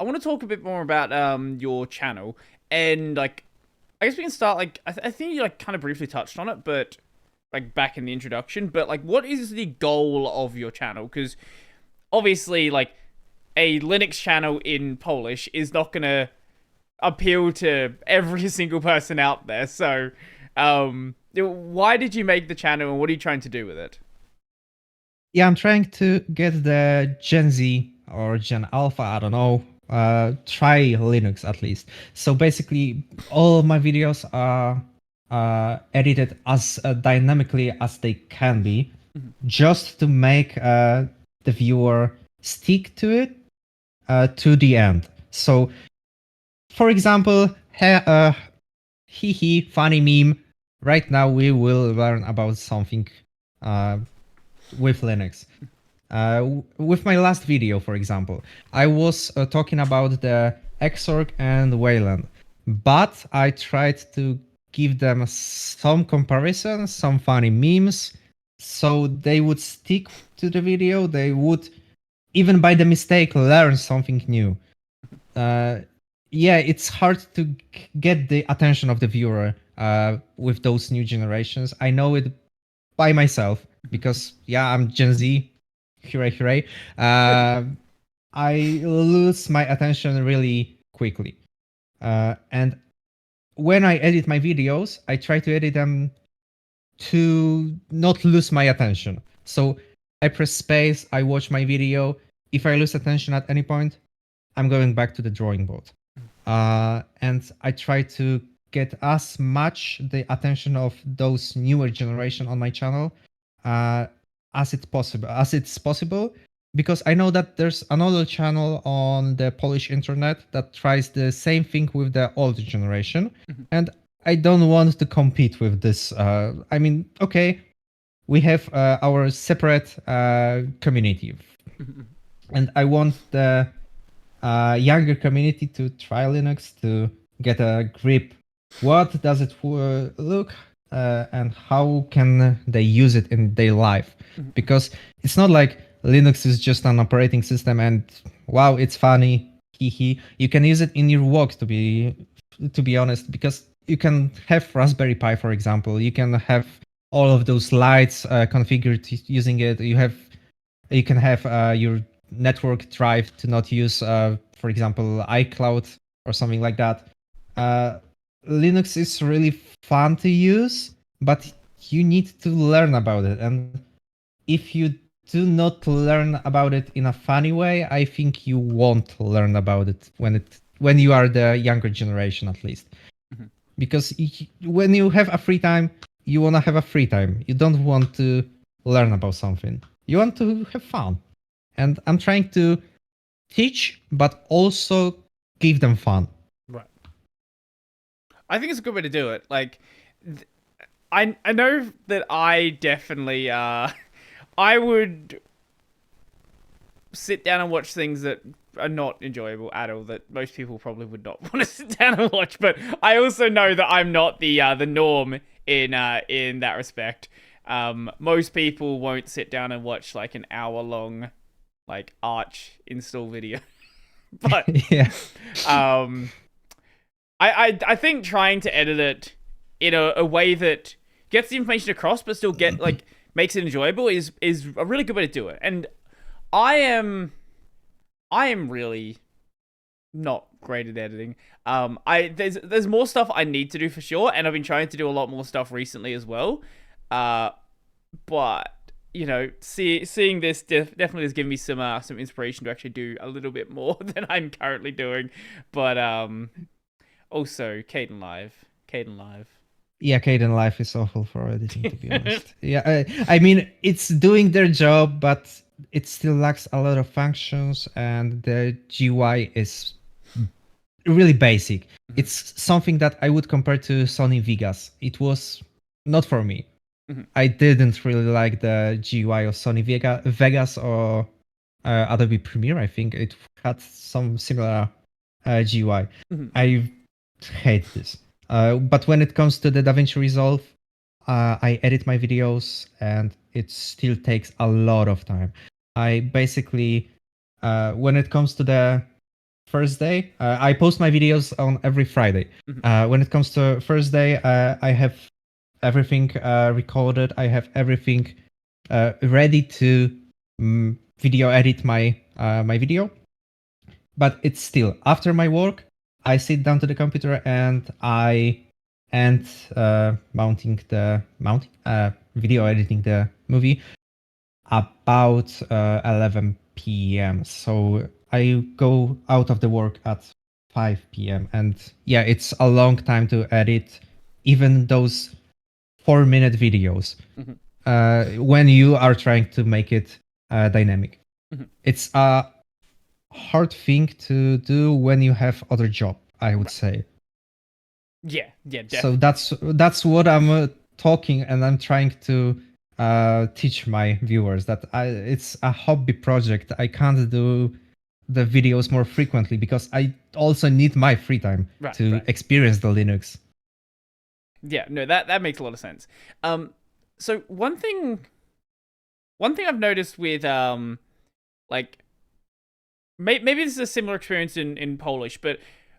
I want to talk a bit more about your channel, and like I guess we can start like I think you like kind of briefly touched on it, but like back in the introduction. But like, what is the goal of your channel? Because obviously, like a Linux channel in Polish is not gonna appeal to every single person out there. So, why did you make the channel, and what are you trying to do with it? Yeah, I'm trying to get the Gen Z or Gen Alpha, I don't know, try Linux at least. So basically, all of my videos are edited as dynamically as they can be, Mhm. just to make the viewer stick to it to the end. So, for example, hee hee, funny meme. Right now, we will learn about something uh, with Linux. With my last video, for example, I was talking about the Xorg and Wayland, but I tried to give them some comparisons, some funny memes, so they would stick to the video. They would, even by the mistake, learn something new. Uh, yeah, it's hard to get the attention of the viewer with those new generations. I know it by myself because, yeah, I'm Gen Z. Hooray, hooray. Uh, I lose my attention really quickly. And when I edit my videos, I try to edit them to not lose my attention. So I press space, I watch my video. If I lose attention at any point, I'm going back to the drawing board. And I try to get as much the attention of those newer generation on my channel uh, as it's possible, because I know that there's another channel on the Polish internet that tries the same thing with the older generation, and I don't want to compete with this. I mean, okay, we have our separate community, and I want the younger community to try Linux to get a grip. What does it look and how can they use it in their life? Because it's not like Linux is just an operating system and wow, it's funny. Hee hee. You can use it in your work to be honest, because you can have Raspberry Pi, for example. You can have all of those lights configured using it. You can have your network drive to not use, for example, iCloud or something like that. Uh, Linux is really fun to use, but you need to learn about it. And if you do not learn about it in a funny way, I think you won't learn about it when you are the younger generation, at least. Because when you have a free time, you want to have a free time. You don't want to learn about something. You want to have fun. And I'm trying to teach, but also give them fun. Right. I think it's a good way to do it. Like, I know that I definitely I would sit down and watch things that are not enjoyable at all, that most people probably would not want to sit down and watch. But I also know that I'm not the norm in that respect. Most people won't sit down and watch like an hour long like Arch install video. But Yeah. um, I think trying to edit it in a way that gets the information across, but still get like makes it enjoyable is a really good way to do it. And I am I am really not great at editing. I there's more stuff I need to do for sure, and I've been trying to do a lot more stuff recently as well. Uh, but you know, seeing this definitely has given me some inspiration to actually do a little bit more than I'm currently doing. But also Caden Live. Yeah, Caden Life is awful for editing, to be honest. Yeah, I mean, it's doing their job, but it still lacks a lot of functions, and the GUI is really basic. It's something that I would compare to Sony Vegas. It was not for me. I didn't really like the GUI of Sony Vegas or Adobe Premiere. I think it had some similar GUI. I hate this. But when it comes to the DaVinci Resolve, I edit my videos and it still takes a lot of time. I basically, when it comes to the Thursday. I post my videos on every Friday. Mhm. When it comes to Thursday, I have everything recorded. I have everything ready to video edit my video. But it's still after my work. I sit down to the computer and I and mounting the video editing the movie about 11 p.m. So I go out of the work at 5 p.m. And yeah, it's a long time to edit even those 4-minute videos Mhm. when you are trying to make it dynamic. Mhm. It's a hard thing to do when you have other job, I would Right. say. Yeah, yeah, So definitely. that's what I'm talking, and I'm trying to teach my viewers that it's a hobby project. I can't do the videos more frequently because I also need my free time Right, to right. experience the Linux. Yeah, no, that makes a lot of sense. So one thing I've noticed with like maybe this is a similar experience in Polish, but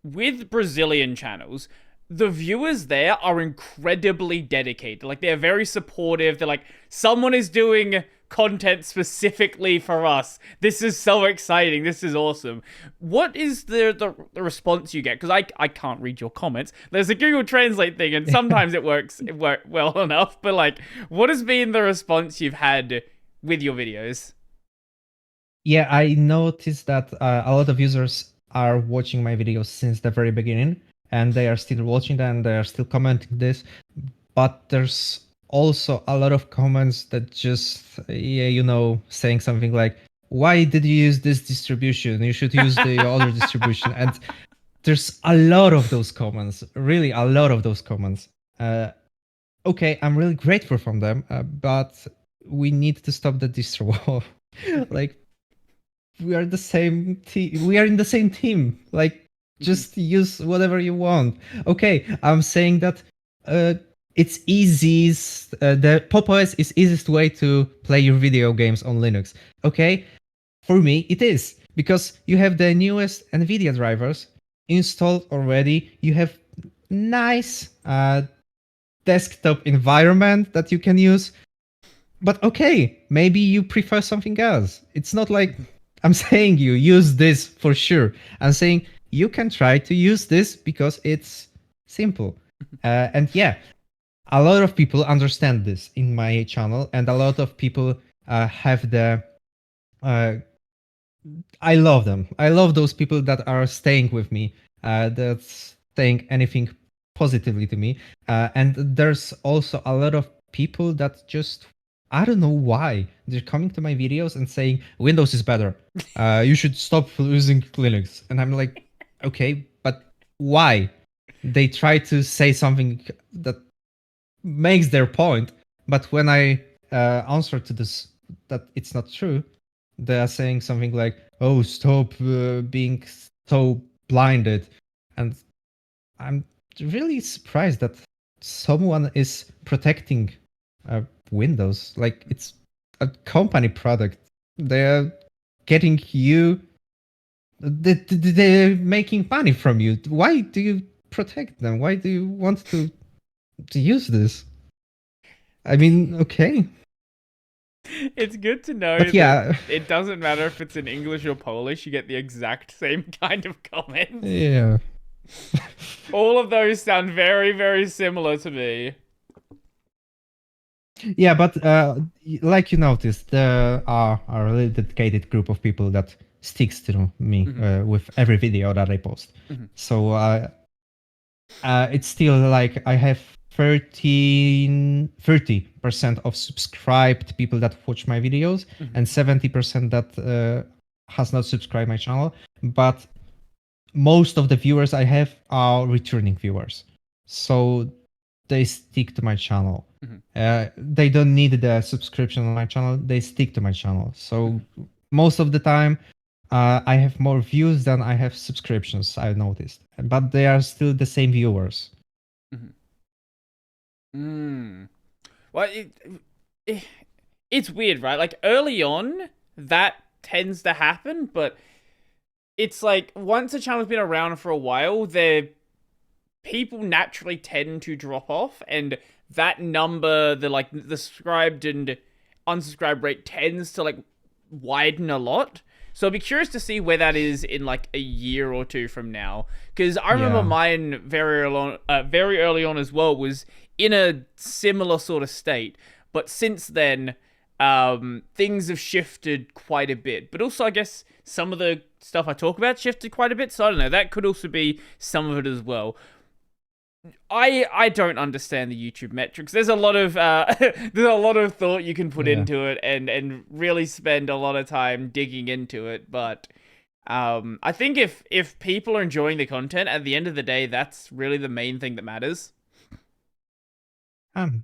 with Brazilian channels, the viewers there are incredibly dedicated. Like they're very supportive. They're like, someone is doing content specifically for us. This is so exciting. This is awesome. What is the response you get? Because I can't read your comments. There's a Google Translate thing, and sometimes it work well enough. But like, what has been the response you've had with your videos? Yeah, I noticed that a lot of users are watching my videos since the very beginning, and they are still watching them, they are still commenting this. But there's also a lot of comments that just, yeah, saying something like, "Why did you use this distribution? You should use the other distribution." And there's a lot of those comments, really a lot of those comments. Okay, I'm really grateful from them, but we need to stop the distro war. Like, we are the same team. We are in the same team. Like, just use whatever you want. Okay, I'm saying that it's easy. The Pop! OS is easiest way to play your video games on Linux. Okay, for me it is because you have the newest NVIDIA drivers installed already. You have nice desktop environment that you can use. But okay, maybe you prefer something else. It's not like I'm saying you use this for sure. I'm saying you can try to use this because it's simple. And yeah, a lot of people understand this in my channel, and a lot of people have the. Uh, I love them. I love those people that are staying with me, that's saying anything positively to me. And there's also a lot of people that just, I don't know why, they're coming to my videos and saying Windows is better. You should stop using Linux. And I'm like, okay, but why? They try to say something that makes their point, but when I answer to this that it's not true, they are saying something like, "Oh, stop being so blinded," and I'm really surprised that someone is protecting Windows. Like, it's a company product. They're getting you. They're making money from you. Why do you protect them? Why do you want to use this? I mean, okay, It's good to know but that yeah, it doesn't matter if it's in English or Polish, you get the exact same kind of comments. yeah, All of those sound very, very similar to me. yeah. But like you noticed, there are a really dedicated group of people that sticks to me Mhm, with every video that I post. mhm, So it's still like I have 30% of subscribed people that watch my videos, mhm, and 70% that has not subscribed my channel. But most of the viewers I have are returning viewers, so they stick to my channel. mhm, They don't need the subscription on my channel. They stick to my channel. So mhm, most of the time, I have more views than I have subscriptions. I've noticed, but they are still the same viewers. mhm. Well, it it's weird, right? Like early on, that tends to happen, but it's like once a channel's been around for a while, the people naturally tend to drop off, and that number, the subscribed and unsubscribed rate tends to like widen a lot. So I'd be curious to see where that is in like a year or two from now, because I remember Yeah. mine very early on as well was in a similar sort of state, but since then, things have shifted quite a bit. But also, I guess some of the stuff I talk about shifted quite a bit. So I don't know. That could also be some of it as well. I don't understand the YouTube metrics. There's a lot of there's a lot of thought you can put Yeah. into it, and really spend a lot of time digging into it. But I think if people are enjoying the content, at the end of the day, that's really the main thing that matters.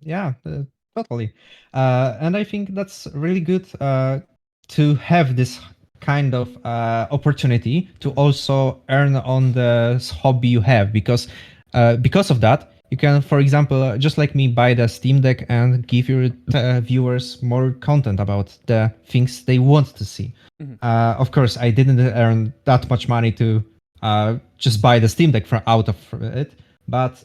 Yeah, totally. And I think that's really good to have this kind of opportunity to also earn on the hobby you have, because of that, you can, for example, just like me, buy the Steam Deck and give your viewers more content about the things they want to see. Mhm. Of course, I didn't earn that much money to just buy the Steam Deck out of it, but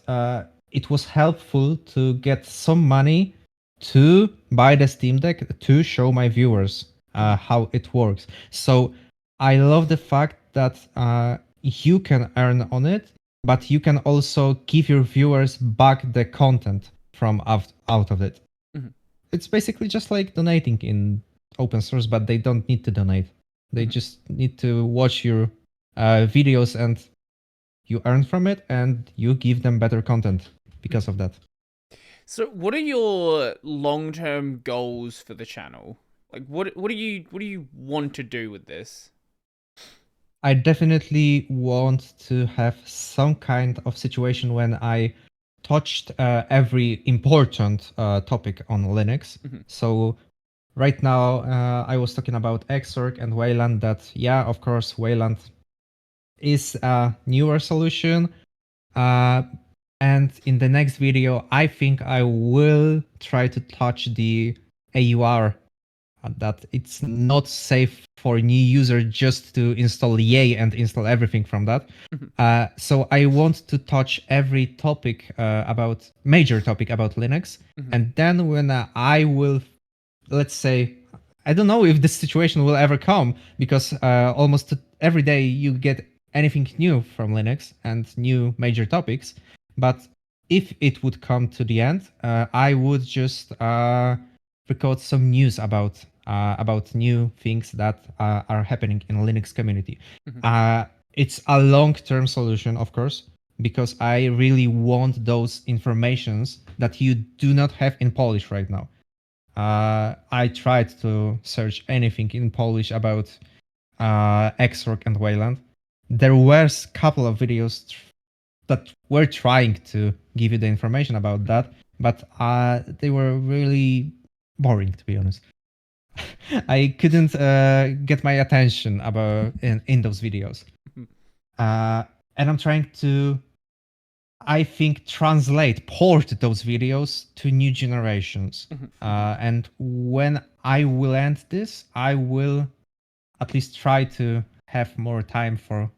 it was helpful to get some money to buy the Steam Deck to show my viewers Mhm. how it works. So I love the fact that you can earn on it, but you can also give your viewers back the content from out of it. Mhm. It's basically just like donating in open source, but they don't need to donate. They Mhm. just need to watch your videos, and you earn from it, and you give them better content because of that. So, what are your long-term goals for the channel? Like, what do you want to do with this? I definitely want to have some kind of situation when I touched every important topic on Linux. Mhm. So right now, I was talking about Xorg and Wayland. That, yeah, of course, Wayland is a newer solution. Uh, and in the next video, I think I will try to touch the AUR, that it's not safe for new user just to install Yay and install everything from that. Mhm. So I want to touch every topic about major topic about Linux, Mhm. and then when I will, let's say, I don't know if this situation will ever come, because almost every day you get anything new from Linux and new major topics. But if it would come to the end, I would just record some news about new things that are happening in Linux community. Mhm. Uh, it's a long-term solution, of course, because I really want those informations that you do not have in Polish right now. I tried to search anything in Polish about Xorg and Wayland. There were a couple of videos that were trying to give you the information about Mhm. that, but they were really boring, to be honest. I couldn't get my attention about in those videos. Mhm. Uh, and I'm trying to, I think, port those videos to new generations. Mhm. And when I will end this, I will at least try to have more time for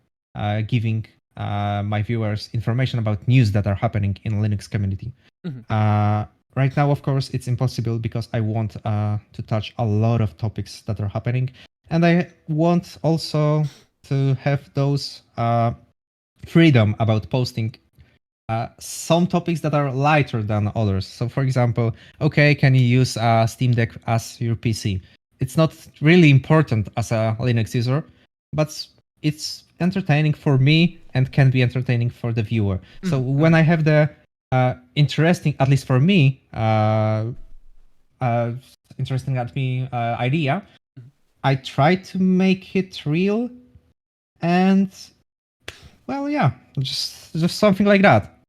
giving my viewers information about news that are happening in Linux community. Mhm. Right now, of course, it's impossible because I want to touch a lot of topics that are happening, and I want also to have those freedom about posting some topics that are lighter than others. So, for example, okay, can you use Steam Deck as your PC? It's not really important as a Linux user, but it's entertaining for me and can be entertaining for the viewer. So Mhm. when Mhm. I have the interesting, at least for me, uh, interesting at me idea, I try to make it real, and well, yeah, just something like that.